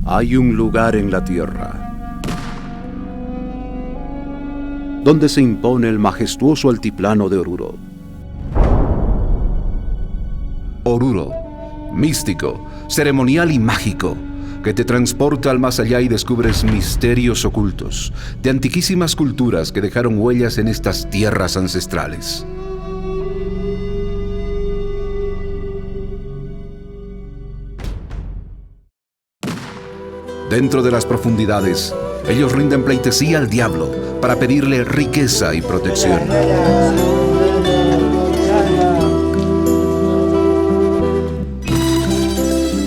Hay un lugar en la tierra donde se impone el majestuoso altiplano de Oruro. Oruro, místico, ceremonial y mágico, que te transporta al más allá y descubres misterios ocultos de antiquísimas culturas que dejaron huellas en estas tierras ancestrales. Dentro de las profundidades, ellos rinden pleitesía al diablo para pedirle riqueza y protección.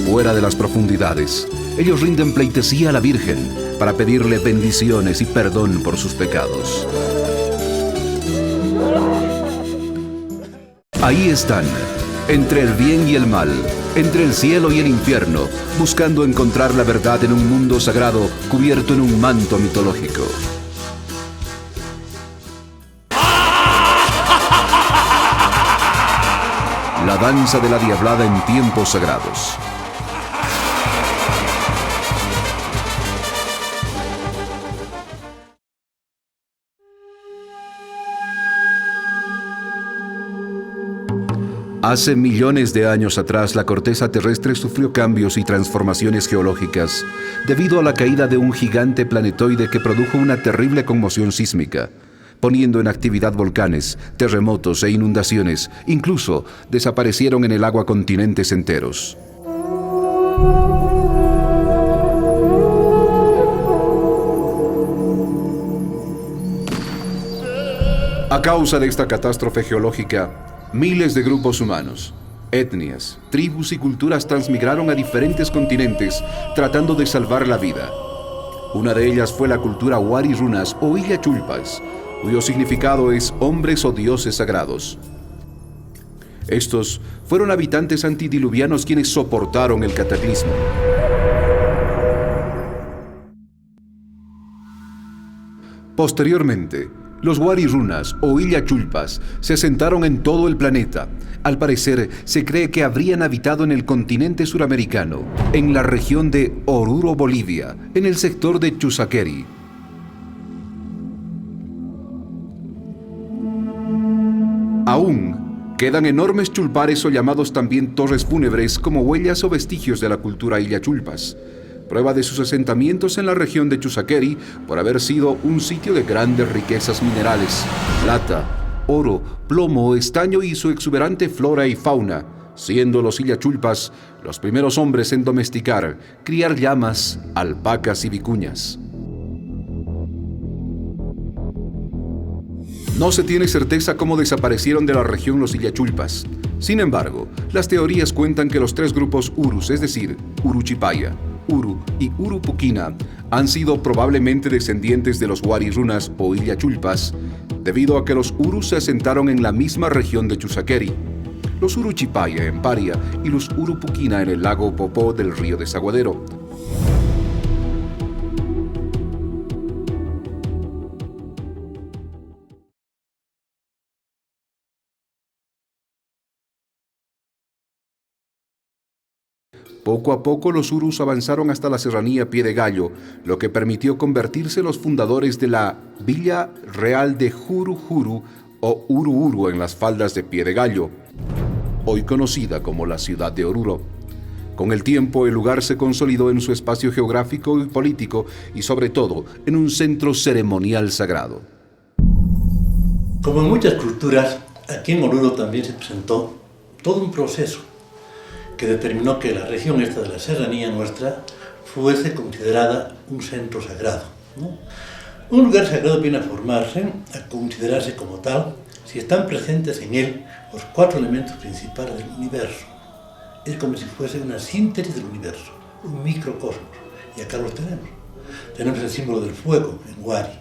Fuera de las profundidades, ellos rinden pleitesía a la Virgen para pedirle bendiciones y perdón por sus pecados. Ahí están, entre el bien y el mal, entre el cielo y el infierno, buscando encontrar la verdad en un mundo sagrado cubierto en un manto mitológico. La danza de la diablada en tiempos sagrados. Hace millones de años atrás, la corteza terrestre sufrió cambios y transformaciones geológicas debido a la caída de un gigante planetoide que produjo una terrible conmoción sísmica, poniendo en actividad volcanes, terremotos e inundaciones. Incluso desaparecieron en el agua continentes enteros. A causa de esta catástrofe geológica, miles de grupos humanos, etnias, tribus y culturas transmigraron a diferentes continentes tratando de salvar la vida. Una de ellas fue la cultura Wari Runas o Illachulpas, cuyo significado es hombres o dioses sagrados. Estos fueron habitantes antidiluvianos quienes soportaron el cataclismo. Posteriormente, los Wari Runas o Illachulpas se asentaron en todo el planeta. Al parecer, se cree que habrían habitado en el continente suramericano, en la región de Oruro, Bolivia, en el sector de Chusaqueri. Aún quedan enormes chulpares o llamados también torres fúnebres como huellas o vestigios de la cultura Illachulpas, prueba de sus asentamientos en la región de Chusaqueri por haber sido un sitio de grandes riquezas minerales, plata, oro, plomo, estaño y su exuberante flora y fauna, siendo los Illachulpas los primeros hombres en domesticar, criar llamas, alpacas y vicuñas. No se tiene certeza cómo desaparecieron de la región los Illachulpas. Sin embargo, las teorías cuentan que los tres grupos Urus, es decir, Uruchipaya, Uru y Urupuquina, han sido probablemente descendientes de los Wari Runas o Illachulpas, debido a que los Urus se asentaron en la misma región de Chusaqueri, los Uruchipaya en Paria y los Urupuquina en el lago Popó del río Desaguadero. Poco a poco los Urus avanzaron hasta la serranía Pie de Gallo, lo que permitió convertirse en los fundadores de la Villa Real de Juru o Uru en las faldas de Pie de Gallo, hoy conocida como la ciudad de Oruro. Con el tiempo, el lugar se consolidó en su espacio geográfico y político y, sobre todo, en un centro ceremonial sagrado. Como en muchas culturas, aquí en Oruro también se presentó todo un proceso que determinó que la región esta de la serranía nuestra fuese considerada un centro sagrado, ¿no? Un lugar sagrado viene a formarse, a considerarse como tal, si están presentes en él los cuatro elementos principales del universo. Es como si fuese una síntesis del universo, un microcosmos, y acá los tenemos. Tenemos el símbolo del fuego en Wari,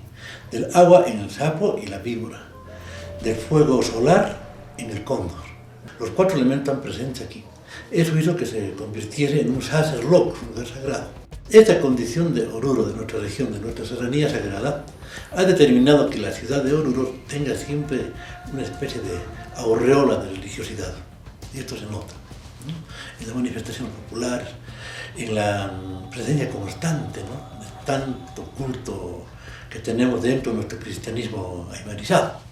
del agua en el sapo y la víbora, del fuego solar en el cóndor. Los cuatro elementos están presentes aquí. Eso hizo que se convirtiese en un Sacerlok, un lugar sagrado. Esta condición de Oruro, de nuestra región, de nuestra serranía sagrada, ha determinado que la ciudad de Oruro tenga siempre una especie de aureola de religiosidad. Y esto se nota, ¿no? En las manifestaciones populares, en la presencia constante, ¿no?, de tanto culto que tenemos dentro de nuestro cristianismo aymarizado.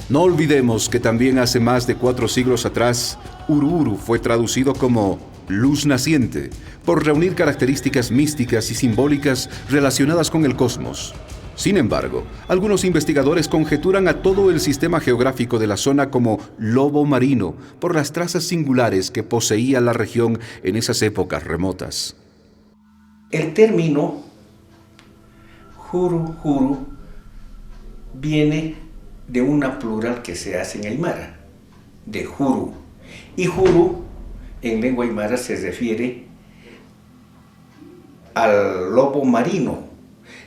No olvidemos que también hace más de 4 siglos atrás, Uru fue traducido como luz naciente, por reunir características místicas y simbólicas relacionadas con el cosmos. Sin embargo, algunos investigadores conjeturan a todo el sistema geográfico de la zona como lobo marino, por las trazas singulares que poseía la región en esas épocas remotas. El término Juru viene de una plural que se hace en aymara, de Juru. Y Juru, en lengua aymara, se refiere al lobo marino.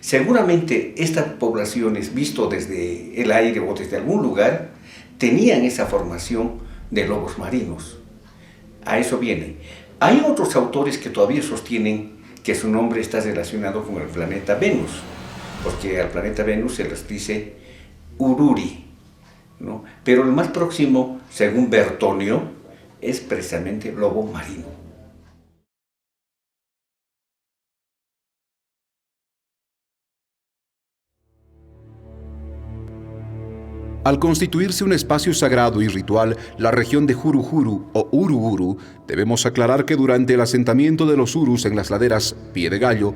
Seguramente estas poblaciones, visto desde el aire o desde algún lugar, tenían esa formación de lobos marinos. A eso viene. Hay otros autores que todavía sostienen que su nombre está relacionado con el planeta Venus, porque al planeta Venus se les dice Ururi, ¿no? Pero el más próximo, según Bertonio, es precisamente lobo marino. Al constituirse un espacio sagrado y ritual, la región de Juru o Uru, debemos aclarar que durante el asentamiento de los Urus en las laderas Pie de Gallo,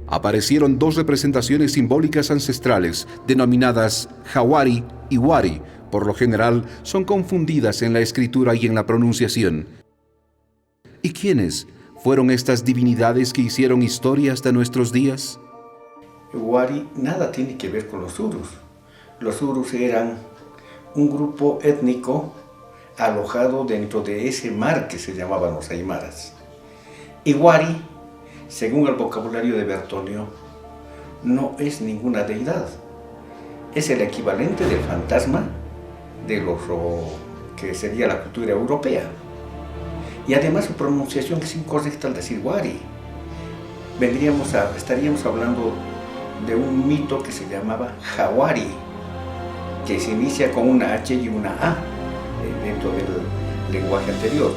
aparecieron 2 representaciones simbólicas ancestrales denominadas Jawari y Wari. Por lo general, son confundidas en la escritura y en la pronunciación. ¿Y quiénes fueron estas divinidades que hicieron historia hasta nuestros días? Wari nada tiene que ver con los Urus. Los Urus eran un grupo étnico alojado dentro de ese mar que se llamaban los aymaras. Y Wari, según el vocabulario de Bertonio, no es ninguna deidad. Es el equivalente del fantasma de los que sería la cultura europea. Y además su pronunciación es incorrecta al decir Wari. Estaríamos hablando de un mito que se llamaba Jawari, que se inicia con una H y una A dentro del lenguaje anterior.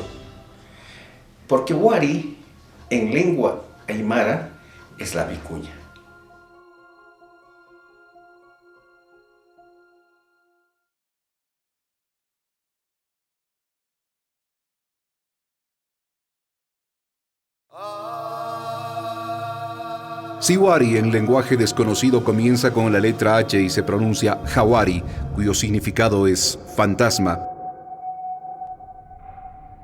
Porque Wari, en lengua aymara, es la vicuña. Si Wari en lenguaje desconocido comienza con la letra H y se pronuncia Jawari, cuyo significado es fantasma,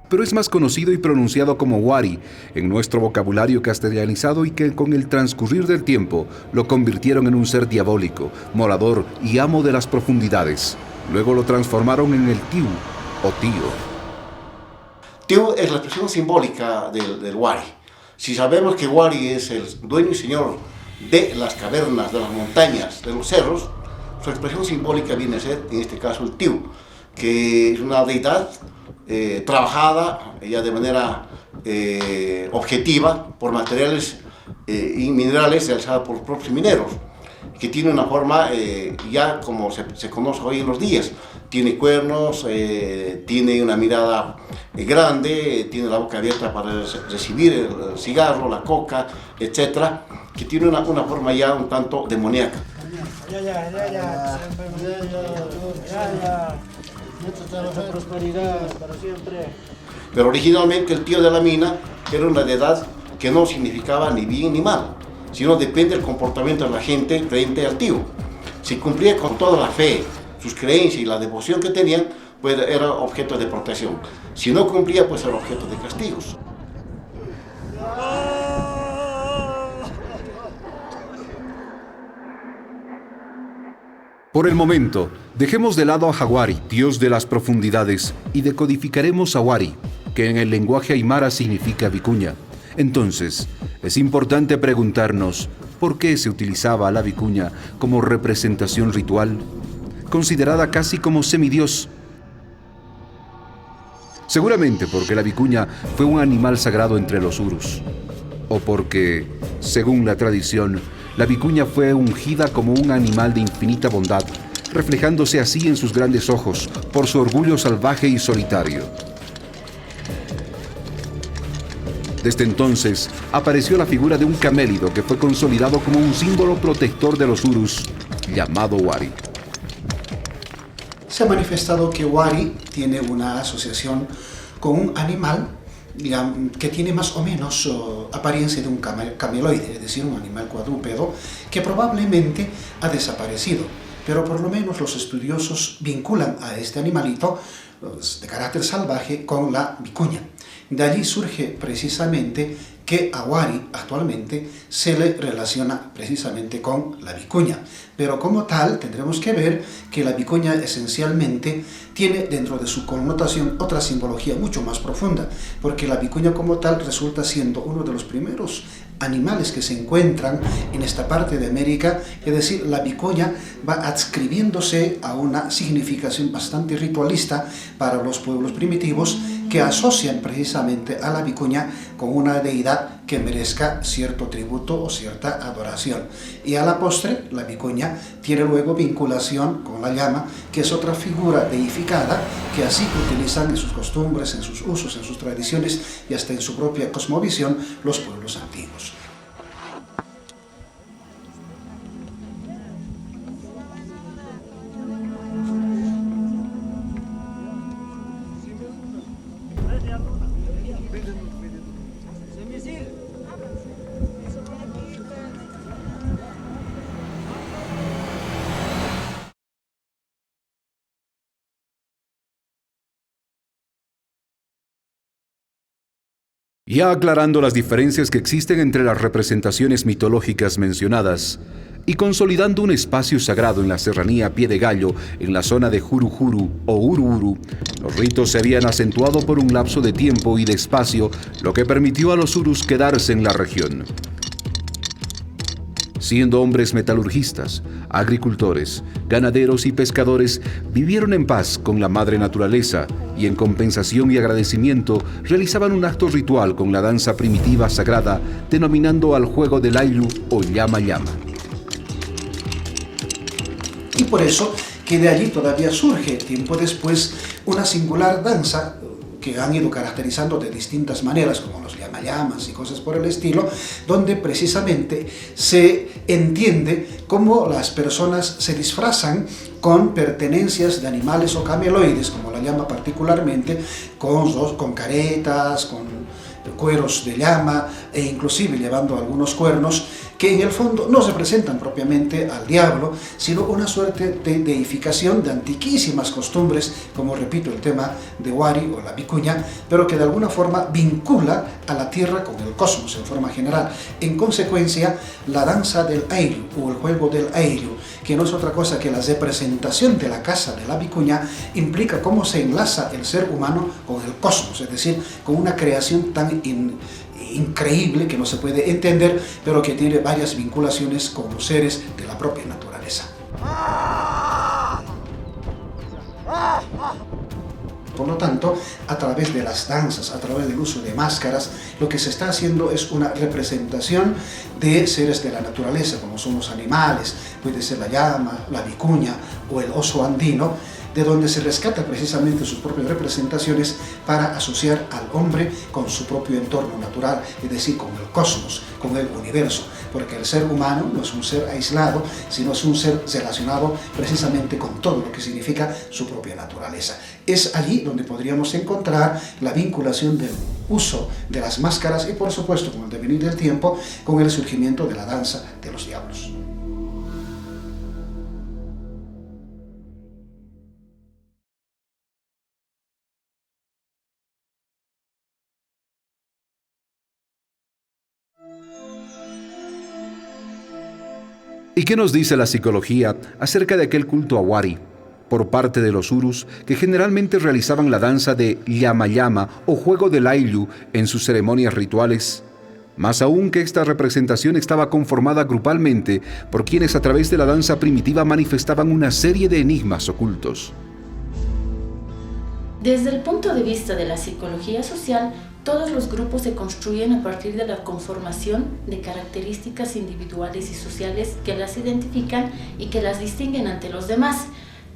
pero es más conocido y pronunciado como Wari en nuestro vocabulario castellanizado, y que con el transcurrir del tiempo lo convirtieron en un ser diabólico, morador y amo de las profundidades. Luego lo transformaron en el Tiu o Tío. Tiu es la expresión simbólica del Wari. Si sabemos que Wari es el dueño y señor de las cavernas, de las montañas, de los cerros, su expresión simbólica viene a ser, en este caso, el Tiu, que es una deidad trabajada ya de manera objetiva por materiales y minerales realizados por los propios mineros, que tiene una forma ya como se conoce hoy en los días. Tiene cuernos, tiene una mirada grande, tiene la boca abierta para recibir el cigarro, la coca, etc., que tiene una forma ya un tanto demoníaca. Prosperidad para siempre. Pero originalmente el tío de la mina era una deidad que no significaba ni bien ni mal, sino depende del comportamiento de la gente frente al tío. Si cumplía con toda la fe, sus creencias y la devoción que tenían, pues era objeto de protección. Si no cumplía, pues era objeto de castigos. Por el momento, dejemos de lado a Jawari, dios de las profundidades, y decodificaremos a Wari, que en el lenguaje aymara significa vicuña. Entonces, es importante preguntarnos por qué se utilizaba a la vicuña como representación ritual, considerada casi como semidios. Seguramente porque la vicuña fue un animal sagrado entre los Urus, o porque, según la tradición, la vicuña fue ungida como un animal de infinita bondad, reflejándose así en sus grandes ojos, por su orgullo salvaje y solitario. Desde entonces, apareció la figura de un camélido que fue consolidado como un símbolo protector de los urus, llamado Wari. Se ha manifestado que Wari tiene una asociación con un animal que tiene más o menos apariencia de un cameloide, es decir, un animal cuadrúpedo que probablemente ha desaparecido, pero por lo menos los estudiosos vinculan a este animalito de carácter salvaje con la vicuña. De allí surge precisamente que a Wari actualmente se le relaciona precisamente con la vicuña. Pero como tal tendremos que ver que la vicuña esencialmente tiene dentro de su connotación otra simbología mucho más profunda, porque la vicuña como tal resulta siendo uno de los primeros animales que se encuentran en esta parte de América, es decir, la vicuña va adscribiéndose a una significación bastante ritualista para los pueblos primitivos que asocian precisamente a la vicuña con una deidad que merezca cierto tributo o cierta adoración. Y a la postre, la vicuña tiene luego vinculación con la llama, que es otra figura deificada que así utilizan en sus costumbres, en sus usos, en sus tradiciones y hasta en su propia cosmovisión los pueblos antiguos. Ya aclarando las diferencias que existen entre las representaciones mitológicas mencionadas y consolidando un espacio sagrado en la serranía Pie de Gallo, en la zona de Juru Juru o Uru Uru, los ritos se habían acentuado por un lapso de tiempo y de espacio, lo que permitió a los urus quedarse en la región. Siendo hombres metalurgistas, agricultores, ganaderos y pescadores, vivieron en paz con la madre naturaleza y en compensación y agradecimiento realizaban un acto ritual con la danza primitiva sagrada denominando al juego del ayllu o llama llama. Y por eso que de allí todavía surge, tiempo después, una singular danza que han ido caracterizando de distintas maneras, como los llama-llamas y cosas por el estilo, donde precisamente se entiende cómo las personas se disfrazan con pertenencias de animales o cameloides, como la llama particularmente, con caretas, con cueros de llama e inclusive llevando algunos cuernos que en el fondo no representan propiamente al diablo, sino una suerte de deificación de antiquísimas costumbres, como repito el tema de Wari o la vicuña, pero que de alguna forma vincula a la tierra con el cosmos en forma general. En consecuencia, la danza del ayllu o el juego del ayllu, que no es otra cosa que la representación de la casa de la vicuña, implica cómo se enlaza el ser humano con el cosmos, es decir, con una creación tan increíble que no se puede entender, pero que tiene varias vinculaciones con los seres de la propia naturaleza. Por lo tanto, a través de las danzas, a través del uso de máscaras, lo que se está haciendo es una representación de seres de la naturaleza, como son los animales, puede ser la llama, la vicuña o el oso andino, de donde se rescata precisamente sus propias representaciones para asociar al hombre con su propio entorno natural, es decir, con el cosmos, con el universo, porque el ser humano no es un ser aislado, sino es un ser relacionado precisamente con todo lo que significa su propia naturaleza. Es allí donde podríamos encontrar la vinculación del uso de las máscaras y, por supuesto, con el devenir del tiempo, con el surgimiento de la danza de los diablos. ¿Y qué nos dice la psicología acerca de aquel culto a Wari por parte de los urus que generalmente realizaban la danza de llama-llama o juego del ayllu en sus ceremonias rituales? Más aún que esta representación estaba conformada grupalmente por quienes a través de la danza primitiva manifestaban una serie de enigmas ocultos. Desde el punto de vista de la psicología social, Todos los grupos se construyen a partir de la conformación de características individuales y sociales que las identifican y que las distinguen ante los demás,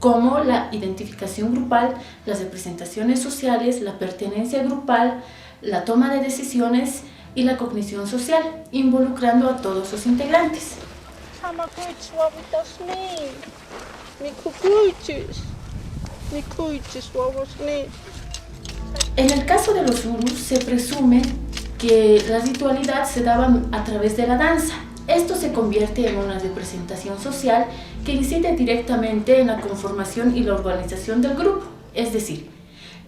como la identificación grupal, las representaciones sociales, la pertenencia grupal, la toma de decisiones y la cognición social, involucrando a todos sus integrantes. En el caso de los urus se presume que la ritualidad se daba a través de la danza. Esto se convierte en una representación social que incide directamente en la conformación y la organización del grupo. Es decir,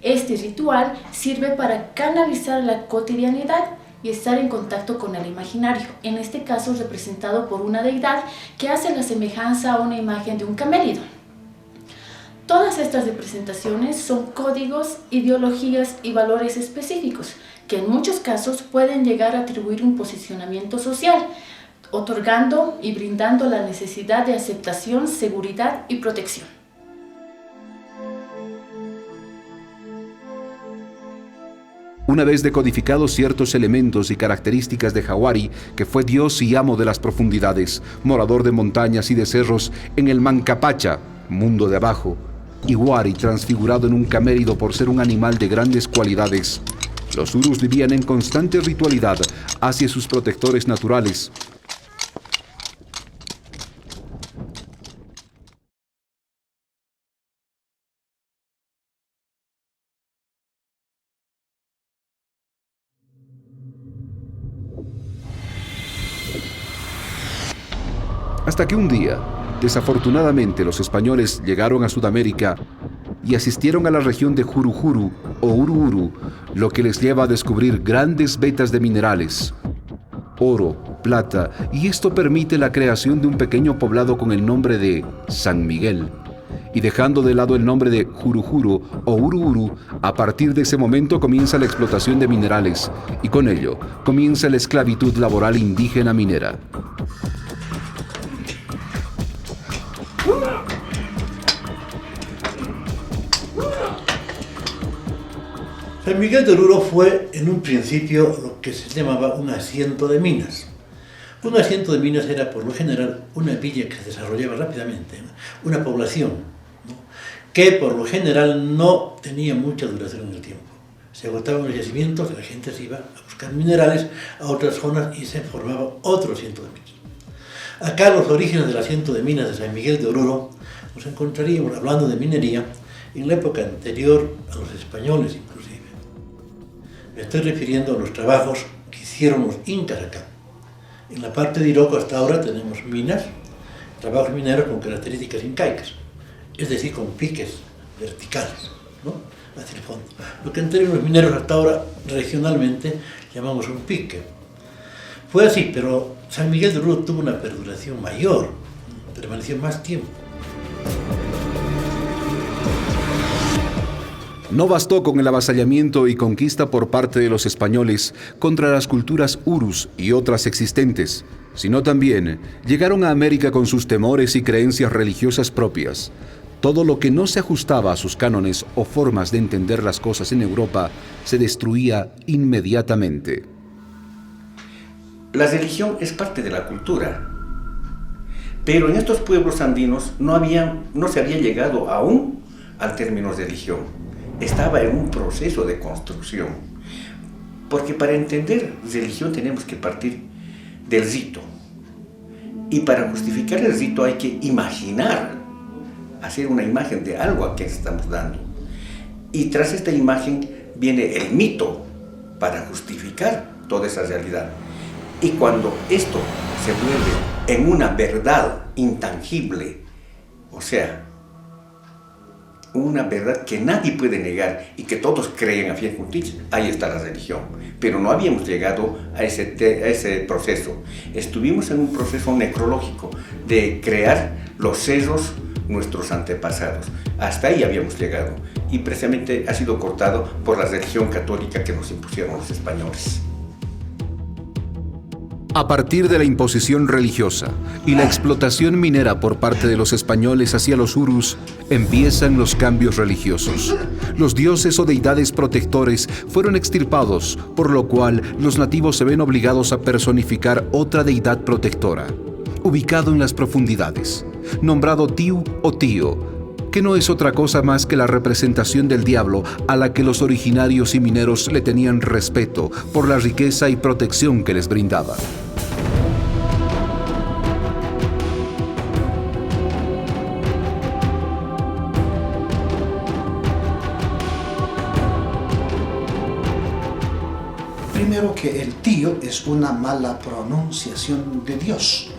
este ritual sirve para canalizar la cotidianidad y estar en contacto con el imaginario, en este caso representado por una deidad que hace la semejanza a una imagen de un camélido. Todas estas representaciones son códigos, ideologías y valores específicos que en muchos casos pueden llegar a atribuir un posicionamiento social, otorgando y brindando la necesidad de aceptación, seguridad y protección. Una vez decodificados ciertos elementos y características de Jawari, que fue dios y amo de las profundidades, morador de montañas y de cerros en el Mancapacha, mundo de abajo, y Wari transfigurado en un camélido por ser un animal de grandes cualidades, los urus vivían en constante ritualidad hacia sus protectores naturales. Hasta que un día, desafortunadamente, los españoles llegaron a Sudamérica y asistieron a la región de Jurujuru o Uru-Uru, lo que les lleva a descubrir grandes vetas de minerales, oro, plata, y esto permite la creación de un pequeño poblado con el nombre de San Miguel. Y dejando de lado el nombre de Jurujuru o Uru-Uru, a partir de ese momento comienza la explotación de minerales y con ello comienza la esclavitud laboral indígena minera. San Miguel de Oruro fue en un principio lo que se llamaba un asiento de minas. Un asiento de minas era por lo general una villa que se desarrollaba rápidamente, una población, ¿no?, que por lo general no tenía mucha duración en el tiempo. Se agotaban los yacimientos, la gente se iba a buscar minerales a otras zonas y se formaba otro asiento de minas. Acá los orígenes del asiento de minas de San Miguel de Oruro nos encontraríamos hablando de minería en la época anterior a los españoles inclusive. Me estoy refiriendo a los trabajos que hicieron los incas acá. En la parte de Iroco hasta ahora tenemos minas, trabajos mineros con características incaicas, es decir, con piques verticales, ¿no?, hacia el fondo. Lo que en términos mineros hasta ahora regionalmente llamamos un pique. Fue así, pero San Miguel de Oruro tuvo una perduración mayor, permaneció más tiempo. No bastó con el avasallamiento y conquista por parte de los españoles contra las culturas urus y otras existentes, sino también llegaron a América con sus temores y creencias religiosas propias. Todo lo que no se ajustaba a sus cánones o formas de entender las cosas en Europa se destruía inmediatamente. La religión es parte de la cultura, pero en estos pueblos andinos no se había llegado aún al término religión. Estaba en un proceso de construcción, porque para entender religión tenemos que partir del rito, y para justificar el rito hay que imaginar, hacer una imagen de algo a que estamos dando, y tras esta imagen viene el mito para justificar toda esa realidad. Y cuando esto se vuelve en una verdad intangible, o sea, una verdad que nadie puede negar y que todos creen a pie juntillas, ahí está la religión. Pero no habíamos llegado a ese proceso. Estuvimos en un proceso necrológico de crear los cerros nuestros antepasados. Hasta ahí habíamos llegado y precisamente ha sido cortado por la religión católica que nos impusieron los españoles. A partir de la imposición religiosa y la explotación minera por parte de los españoles hacia los urus, empiezan los cambios religiosos. Los dioses o deidades protectores fueron extirpados, por lo cual los nativos se ven obligados a personificar otra deidad protectora, ubicado en las profundidades, nombrado Tiu o Tío, que no es otra cosa más que la representación del diablo a la que los originarios y mineros le tenían respeto por la riqueza y protección que les brindaba. Primero que el tío es una mala pronunciación de Dios.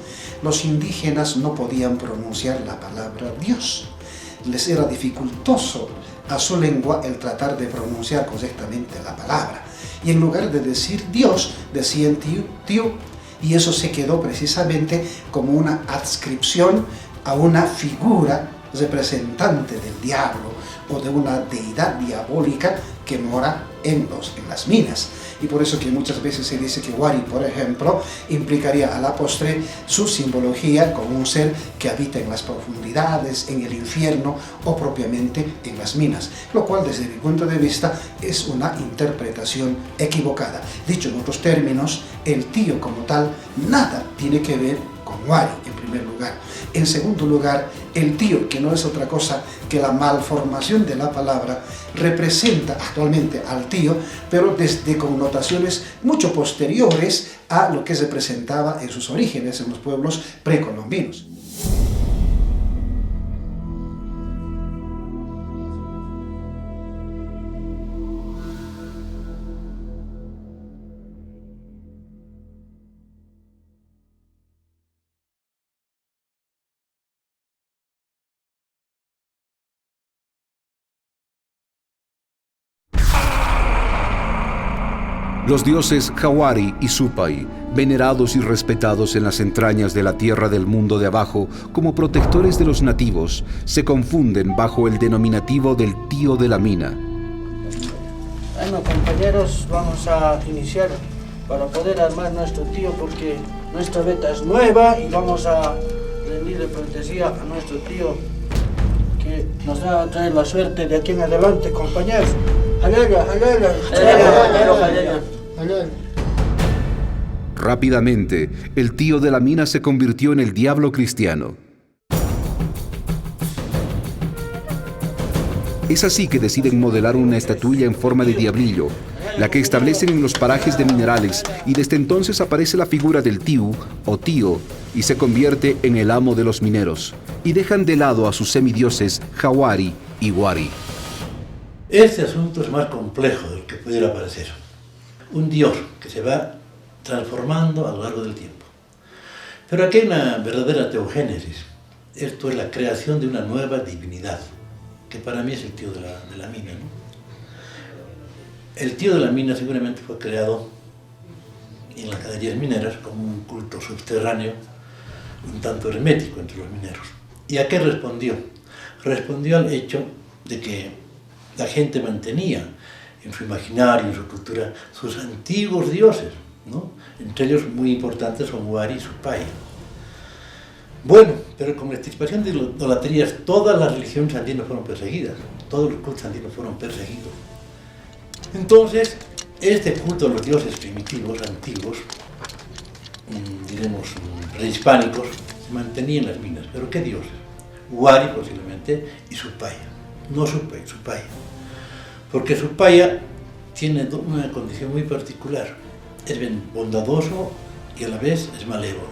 Los indígenas no podían pronunciar la palabra Dios. Les era dificultoso a su lengua el tratar de pronunciar correctamente la palabra. Y en lugar de decir Dios, decían tío, tío. Y eso se quedó precisamente como una adscripción a una figura representante del diablo o de una deidad diabólica que mora en las minas. Y por eso que muchas veces se dice que Wari, por ejemplo, implicaría a la postre su simbología como un ser que habita en las profundidades, en el infierno o propiamente en las minas, lo cual desde mi punto de vista es una interpretación equivocada. Dicho en otros términos, el tío como tal nada tiene que ver con Wari, en primer lugar. En segundo lugar, el tío, que no es otra cosa que la malformación de la palabra, representa actualmente al tío, pero desde connotaciones mucho posteriores a lo que se presentaba en sus orígenes en los pueblos precolombinos. Los dioses Jawari y Supai, venerados y respetados en las entrañas de la tierra del mundo de abajo como protectores de los nativos, se confunden bajo el denominativo del tío de la mina. Bueno, compañeros, vamos a iniciar para poder armar nuestro tío porque nuestra beta es nueva y vamos a rendirle pleitesía a nuestro tío que nos va a traer la suerte de aquí en adelante, compañeros. ¡Aleluya, aleluya! ¡Aleluya! Rápidamente, el tío de la mina se convirtió en el diablo cristiano. Es así que deciden modelar una estatuilla en forma de diablillo, la que establecen en los parajes de minerales, y desde entonces aparece la figura del Tiu o Tío y se convierte en el amo de los mineros, y dejan de lado a sus semidioses Jawari y Wari. Este asunto es más complejo del que pudiera parecer. Un dios que se va transformando a lo largo del tiempo. Pero aquí hay una verdadera teogénesis. Esto es la creación de una nueva divinidad, que para mí es el tío de la mina, ¿no? El tío de la mina seguramente fue creado en las galerías mineras como un culto subterráneo, un tanto hermético entre los mineros. ¿Y a qué respondió? Respondió al hecho de que la gente mantenía en su imaginario, en su cultura, sus antiguos dioses, ¿no? Entre ellos muy importantes son Wari y Supai. Bueno, pero con la extirpación de idolatrías, todas las religiones andinas fueron perseguidas, todos los cultos andinos fueron perseguidos. Entonces, este culto a los dioses primitivos, antiguos, diremos prehispánicos, se mantenía en las minas. ¿Pero qué dioses? Wari posiblemente y Supai. No Supai, Supai. Porque Supaya tiene una condición muy particular. Es bondadoso y a la vez es malévolo,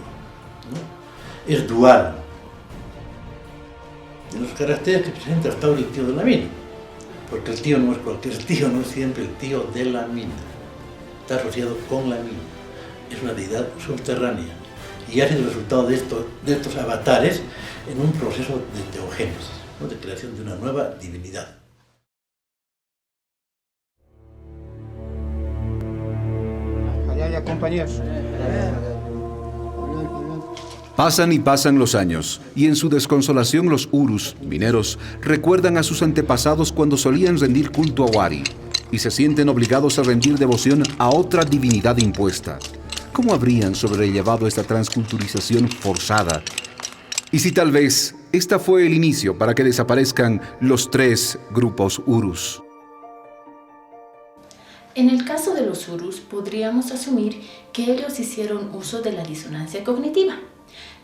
¿no? Es dual. De los caracteres que presenta hasta ahora el tío de la mina. Porque el tío no es cualquier tío, no es siempre el tío de la mina. Está asociado con la mina. Es una deidad subterránea. Y ha sido el resultado de estos avatares en un proceso de teogénesis, ¿no? De creación de una nueva divinidad. Compañeros. Pasan y pasan los años, y en su desconsolación los urus, mineros, recuerdan a sus antepasados cuando solían rendir culto a Wari, y se sienten obligados a rendir devoción a otra divinidad impuesta. ¿cómo habrían sobrellevado esta transculturización forzada? Y si tal vez esta fue el inicio para que desaparezcan los 3 grupos urus. En el caso de los urus, podríamos asumir que ellos hicieron uso de la disonancia cognitiva,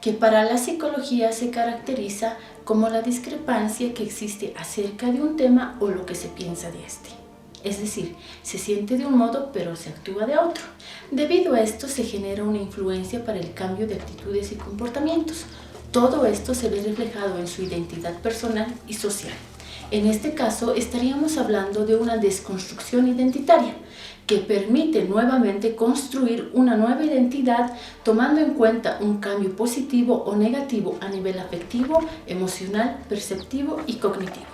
que para la psicología se caracteriza como la discrepancia que existe acerca de un tema o lo que se piensa de este. Es decir, se siente de un modo pero se actúa de otro. Debido a esto se genera una influencia para el cambio de actitudes y comportamientos. Todo esto se ve reflejado en su identidad personal y social. En este caso estaríamos hablando de una desconstrucción identitaria que permite nuevamente construir una nueva identidad tomando en cuenta un cambio positivo o negativo a nivel afectivo, emocional, perceptivo y cognitivo.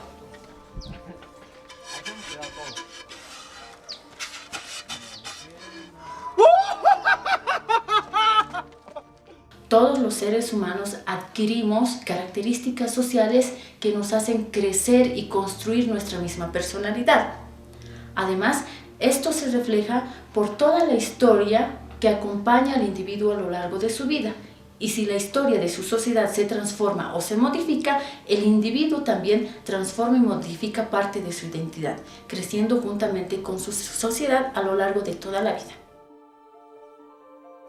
Todos los seres humanos adquirimos características sociales que nos hacen crecer y construir nuestra misma personalidad. Además, esto se refleja por toda la historia que acompaña al individuo a lo largo de su vida. Y si la historia de su sociedad se transforma o se modifica, el individuo también transforma y modifica parte de su identidad, creciendo juntamente con su sociedad a lo largo de toda la vida.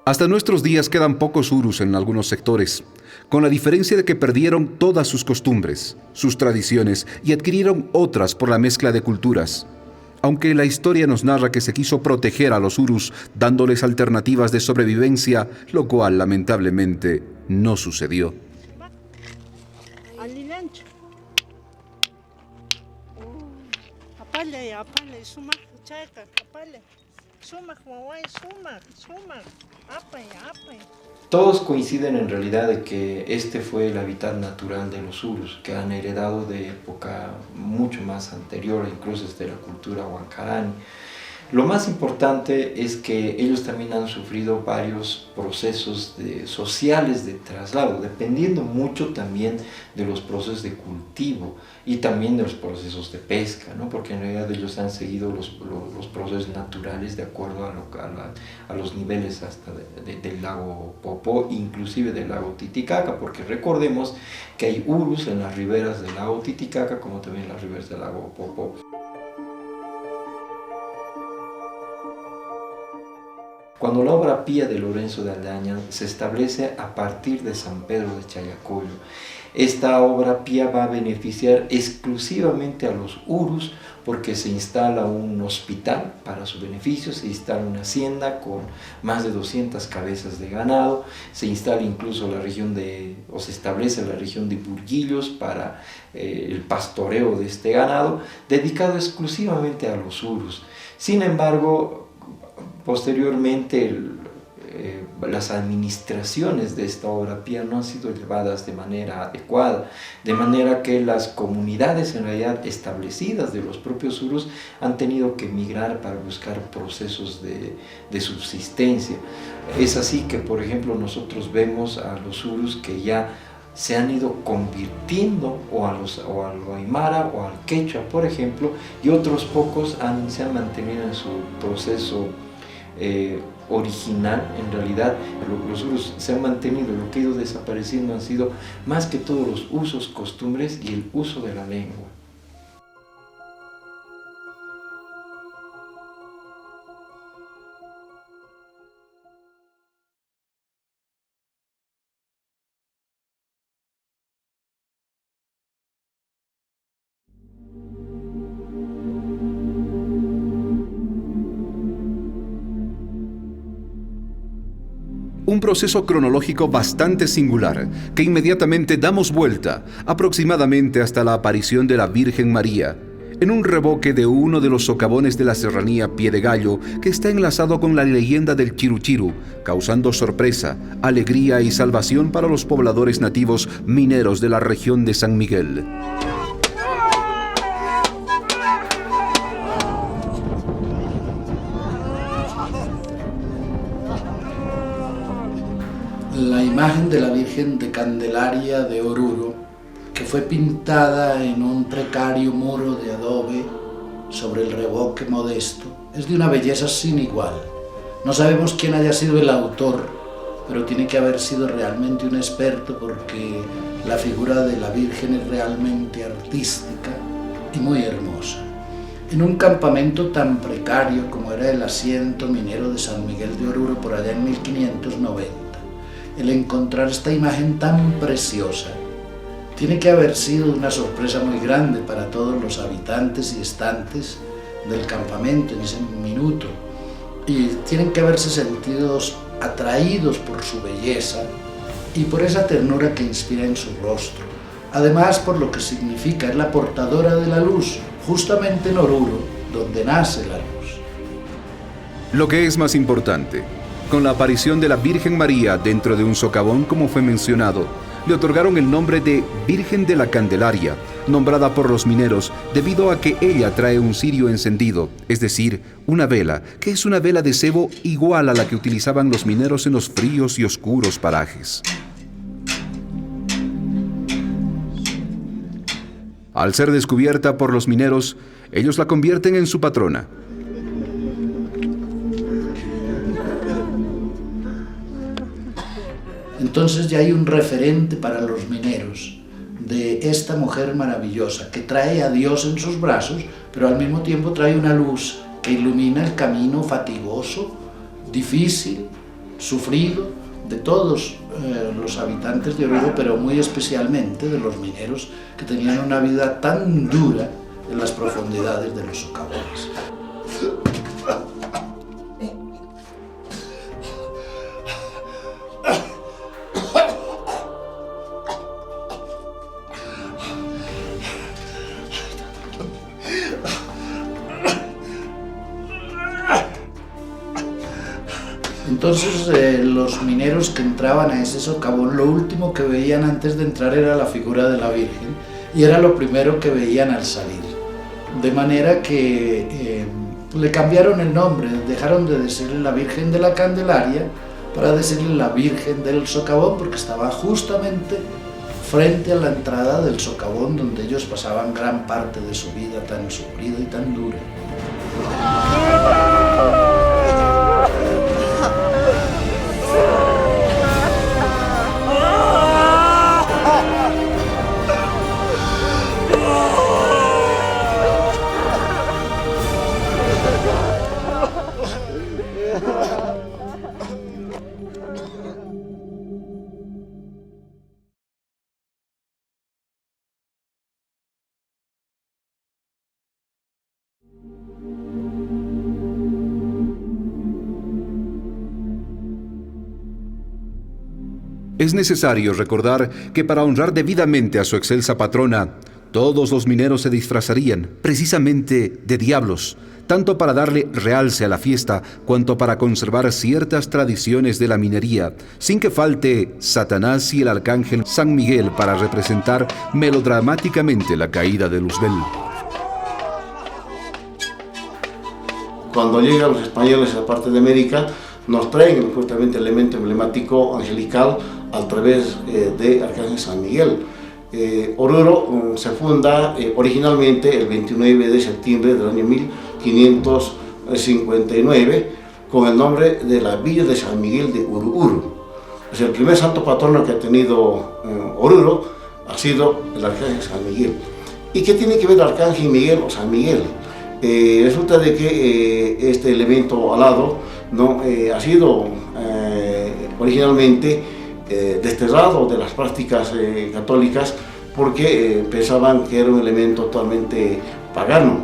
Hasta nuestros días quedan pocos urus en algunos sectores, con la diferencia de que perdieron todas sus costumbres, sus tradiciones y adquirieron otras por la mezcla de culturas. Aunque la historia nos narra que se quiso proteger a los urus dándoles alternativas de sobrevivencia, lo cual lamentablemente no sucedió. Todos coinciden en realidad de que este fue el hábitat natural de los urus, que han heredado de época mucho más anterior, incluso desde la cultura huancarani. Lo más importante es que ellos también han sufrido varios procesos sociales de traslado, dependiendo mucho también de los procesos de cultivo y también de los procesos de pesca, ¿no? Porque en realidad ellos han seguido los procesos naturales de acuerdo a los niveles hasta del lago Popó, inclusive del lago Titicaca, porque recordemos que hay urus en las riberas del lago Titicaca como también en las riberas del lago Popó. Cuando la obra pía de Lorenzo de Aldaña se establece a partir de San Pedro de Chayacoyo, esta obra pía va a beneficiar exclusivamente a los urus porque se instala un hospital para su beneficio, se instala una hacienda con más de 200 cabezas de ganado, se instala incluso se establece la región de Burguillos para el pastoreo de este ganado, dedicado exclusivamente a los urus. Sin embargo, posteriormente las administraciones de esta obra pía no han sido llevadas de manera adecuada, de manera que las comunidades en realidad establecidas de los propios urus han tenido que migrar para buscar procesos de subsistencia. Es así que, por ejemplo, nosotros vemos a los urus que ya se han ido convirtiendo o a lo aymara o al quechua, por ejemplo, y otros pocos se han mantenido en su proceso original. En realidad los urus se han mantenido, lo que ha ido desapareciendo han sido más que todos los usos, costumbres y el uso de la lengua. Un proceso cronológico bastante singular, que inmediatamente damos vuelta, aproximadamente hasta la aparición de la Virgen María, en un revoque de uno de los socavones de la serranía Pie de Gallo, que está enlazado con la leyenda del Chiruchiru, causando sorpresa, alegría y salvación para los pobladores nativos mineros de la región de San Miguel. La imagen de la Virgen de Candelaria de Oruro, que fue pintada en un precario muro de adobe sobre el revoque modesto, es de una belleza sin igual. No sabemos quién haya sido el autor, pero tiene que haber sido realmente un experto porque la figura de la Virgen es realmente artística y muy hermosa. En un campamento tan precario como era el asiento minero de San Miguel de Oruro por allá en 1590, el encontrar esta imagen tan preciosa tiene que haber sido una sorpresa muy grande para todos los habitantes y estantes del campamento en ese minuto, y tienen que haberse sentido atraídos por su belleza y por esa ternura que inspira en su rostro. Además, por lo que significa, es la portadora de la luz, justamente en Oruro, donde nace la luz. Lo que es más importante, con la aparición de la Virgen María dentro de un socavón, como fue mencionado, le otorgaron el nombre de Virgen de la Candelaria, nombrada por los mineros debido a que ella trae un cirio encendido, es decir, una vela, que es una vela de cebo igual a la que utilizaban los mineros en los fríos y oscuros parajes. Al ser descubierta por los mineros, ellos la convierten en su patrona. Entonces ya hay un referente para los mineros de esta mujer maravillosa que trae a Dios en sus brazos, pero al mismo tiempo trae una luz que ilumina el camino fatigoso, difícil, sufrido de todos los habitantes de Oruro, pero muy especialmente de los mineros que tenían una vida tan dura en las profundidades de los socavones. Entonces los mineros que entraban a ese socavón, lo último que veían antes de entrar era la figura de la Virgen, y era lo primero que veían al salir. De manera que le cambiaron el nombre, dejaron de decirle la Virgen de la Candelaria para decirle la Virgen del Socavón, porque estaba justamente frente a la entrada del socavón donde ellos pasaban gran parte de su vida tan sufrida y tan dura. Es necesario recordar que para honrar debidamente a su excelsa patrona, todos los mineros se disfrazarían precisamente de diablos, tanto para darle realce a la fiesta, cuanto para conservar ciertas tradiciones de la minería, sin que falte Satanás y el arcángel San Miguel para representar melodramáticamente la caída de Luzbel. Cuando llegan los españoles a la parte de América, nos traen justamente el elemento emblemático angelical a través de Arcángel San Miguel. Oruro se funda originalmente el 29 de septiembre del año 1559 con el nombre de la Villa de San Miguel de Ururu. Es el primer santo patrono que ha tenido Oruro, ha sido el Arcángel San Miguel. ¿Y qué tiene que ver el Arcángel Miguel o San Miguel? Resulta de que este elemento alado no ha sido originalmente desterrado de las prácticas católicas porque pensaban que era un elemento totalmente pagano.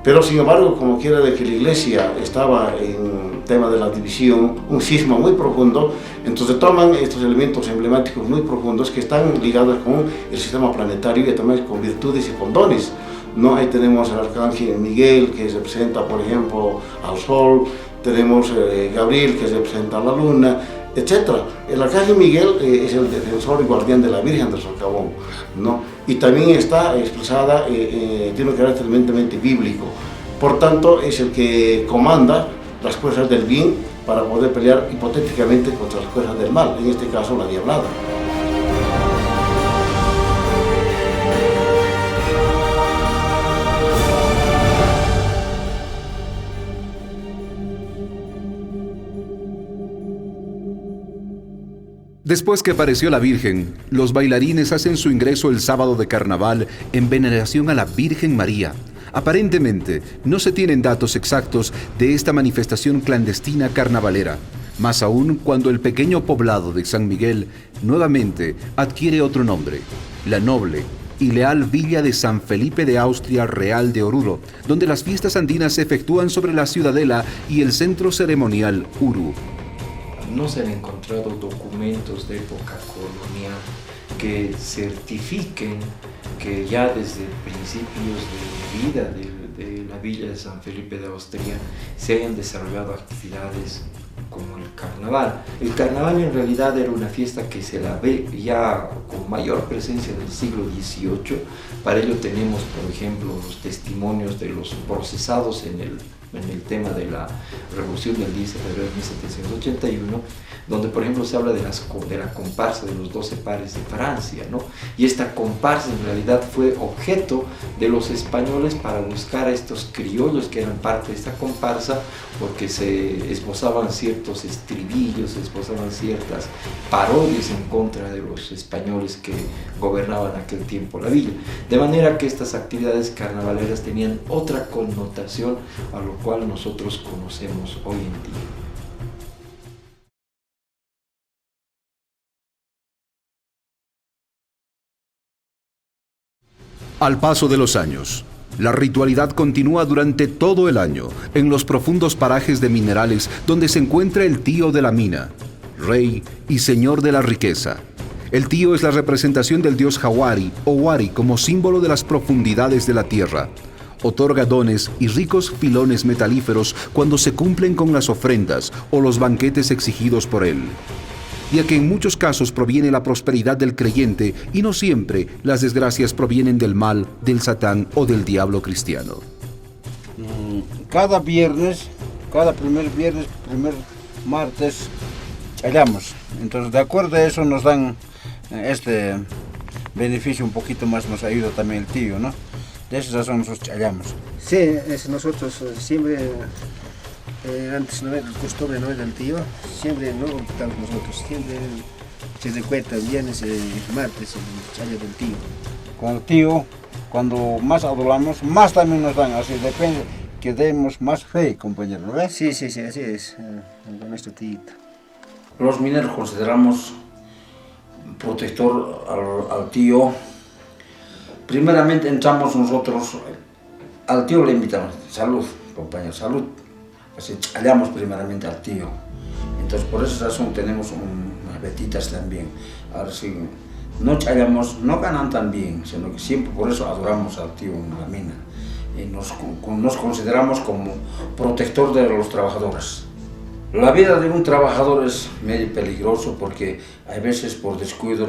Pero sin embargo, como quiera de que la Iglesia estaba en tema de la división, un cisma muy profundo, entonces toman estos elementos emblemáticos muy profundos que están ligados con el sistema planetario y también con virtudes y con dones. ¿No? Ahí tenemos al Arcángel Miguel, que representa, por ejemplo, al Sol, tenemos Gabriel, que representa a la Luna, etc. El Arcángel Miguel es el defensor y guardián de la Virgen del Socavón, ¿no? Y también está expresada, tiene un carácter eminentemente bíblico. Por tanto, es el que comanda las fuerzas del bien para poder pelear hipotéticamente contra las fuerzas del mal, en este caso la diablada. Después que apareció la Virgen, los bailarines hacen su ingreso el sábado de carnaval en veneración a la Virgen María. Aparentemente, no se tienen datos exactos de esta manifestación clandestina carnavalera, más aún cuando el pequeño poblado de San Miguel nuevamente adquiere otro nombre, la noble y leal villa de San Felipe de Austria Real de Oruro, donde las fiestas andinas se efectúan sobre la ciudadela y el centro ceremonial Uru. No se han encontrado documentos de época colonial que certifiquen que ya desde principios de vida de la villa de San Felipe de Austria se hayan desarrollado actividades como el carnaval. El carnaval en realidad era una fiesta que se la ve ya con mayor presencia del siglo XVIII. Para ello tenemos, por ejemplo, los testimonios de los procesados en el tema de la Revolución del 10 de febrero de 1781, donde por ejemplo se habla de la comparsa de los 12 pares de Francia, ¿no? Y esta comparsa en realidad fue objeto de los españoles para buscar a estos criollos que eran parte de esta comparsa, porque se esbozaban ciertos estribillos, se esbozaban ciertas parodias en contra de los españoles que gobernaban aquel tiempo la villa. De manera que estas actividades carnavaleras tenían otra connotación a lo cual nosotros conocemos hoy en día. Al paso de los años, la ritualidad continúa durante todo el año en los profundos parajes de minerales donde se encuentra el tío de la mina, rey y señor de la riqueza. El tío es la representación del dios Jawari o Wari como símbolo de las profundidades de la tierra. Otorga dones y ricos filones metalíferos cuando se cumplen con las ofrendas o los banquetes exigidos por él, ya que en muchos casos proviene la prosperidad del creyente y no siempre las desgracias provienen del mal, del Satán o del diablo cristiano. Cada viernes, cada primer viernes, primer martes, chayamos. Entonces, de acuerdo a eso nos dan este beneficio un poquito más, nos ayuda también el tío, ¿no? De esas razones nos chayamos. Sí, nosotros siempre... antes no era el costumbre, no era el tío, siempre no optamos nosotros, siempre se recuenta viernes y martes el chayo del tío. Con el tío, cuando más adoramos, más también nos dan, así depende, que demos más fe, compañero, ¿no ves? Sí, así es, con nuestro tío. Los mineros consideramos protector al tío. Primeramente entramos nosotros, al tío le invitamos, salud, compañero, salud. Así hallamos primeramente al tío. Entonces por esa razón tenemos unas vetitas también. Ahora sí, no hallamos, no ganan tan bien, sino que siempre por eso adoramos al tío en la mina. Y nos consideramos como protector de los trabajadores. La vida de un trabajador es medio peligroso porque hay veces por descuido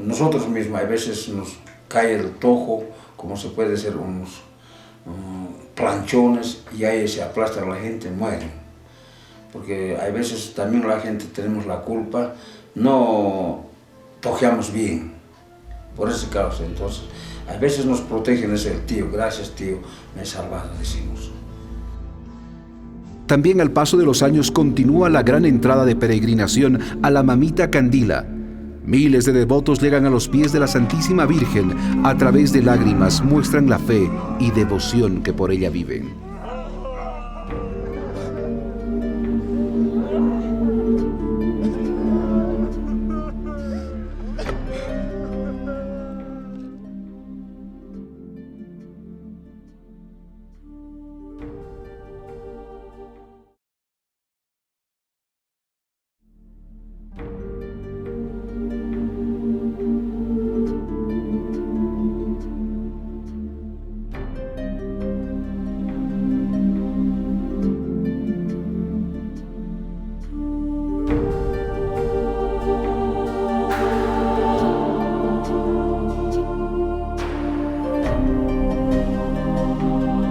nosotros mismos, hay veces nos cae el tojo, como se puede ser unos planchones y ahí se aplastan la gente, mueren. Porque hay veces también la gente tenemos la culpa, no tojeamos bien, por ese caso. Entonces, a veces nos protegen ese tío, gracias tío, me he salvado, decimos. También al paso de los años continúa la gran entrada de peregrinación a la Mamita Candila. Miles de devotos llegan a los pies de la Santísima Virgen, a través de lágrimas muestran la fe y devoción que por ella viven.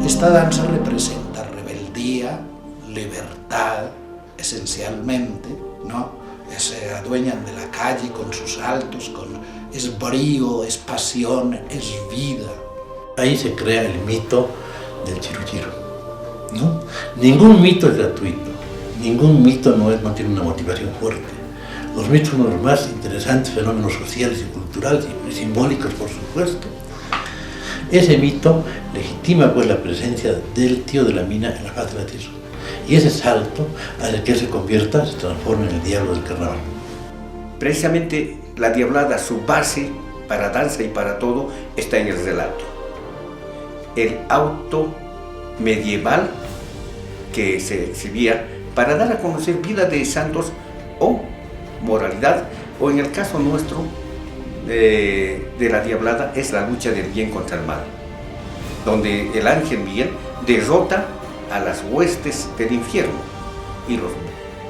Esta danza representa rebeldía, libertad, esencialmente, ¿no? Se adueñan de la calle con sus saltos, es brío, es pasión, es vida. Ahí se crea el mito del chiruchiru, ¿no? Ningún mito es gratuito, ningún mito no tiene una motivación fuerte. Los mitos son los más interesantes fenómenos sociales y culturales y simbólicos, por supuesto. Ese mito legitima pues la presencia del tío de la mina en la faz de la tierra. Y ese salto hace que él se transforme en el diablo del carnaval. Precisamente la diablada, su base para danza y para todo, está en el relato. El auto medieval que se exhibía para dar a conocer vida de santos o moralidad, o en el caso nuestro de la diablada es la lucha del bien contra el mal, donde el ángel Miguel derrota a las huestes del infierno y los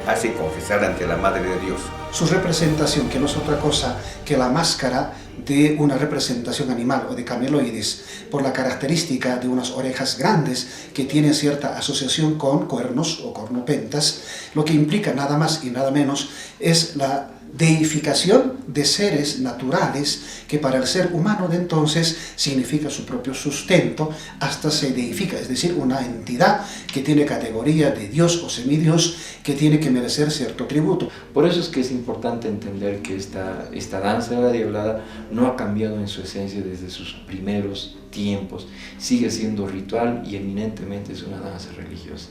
hace confesar ante la Madre de Dios. Su representación, que no es otra cosa que la máscara de una representación animal o de cameloides, por la característica de unas orejas grandes que tienen cierta asociación con cuernos o cornopentas, lo que implica nada más y nada menos es la deificación de seres naturales que para el ser humano de entonces significa su propio sustento, hasta se deifica, es decir, una entidad que tiene categoría de Dios o semidios que tiene que merecer cierto tributo. Por eso es que es importante entender que esta danza de la diablada no ha cambiado en su esencia desde sus primeros tiempos, sigue siendo ritual y eminentemente es una danza religiosa.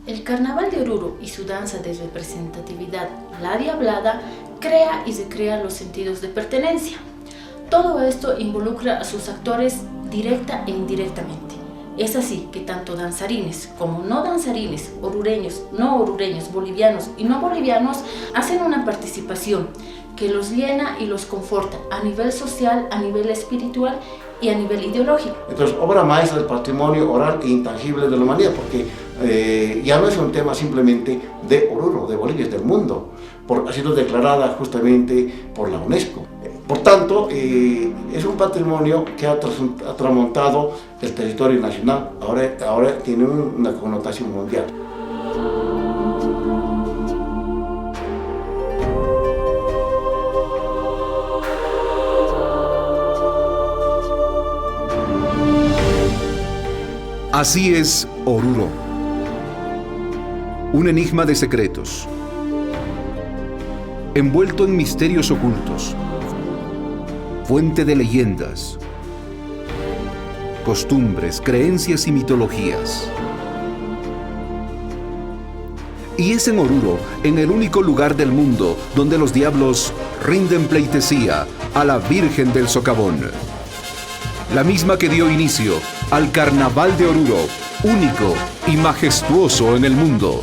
El Carnaval de Oruro y su danza de representatividad, la diablada, crea y recrea los sentidos de pertenencia. Todo esto involucra a sus actores directa e indirectamente. Es así que tanto danzarines como no danzarines, orureños, no orureños, bolivianos y no bolivianos, hacen una participación que los llena y los conforta a nivel social, a nivel espiritual y a nivel ideológico. Entonces, obra maestra del patrimonio oral e intangible de la humanidad, porque ya no es un tema simplemente de Oruro, de Bolivia, es del mundo, ha sido declarada justamente por la UNESCO. Por tanto, es un patrimonio que ha tramontado el territorio nacional, ahora tiene una connotación mundial. Así es Oruro, un enigma de secretos, envuelto en misterios ocultos, fuente de leyendas, costumbres, creencias y mitologías. Y es en Oruro, en el único lugar del mundo donde los diablos rinden pleitesía a la Virgen del Socavón, la misma que dio inicio al Carnaval de Oruro, único y majestuoso en el mundo.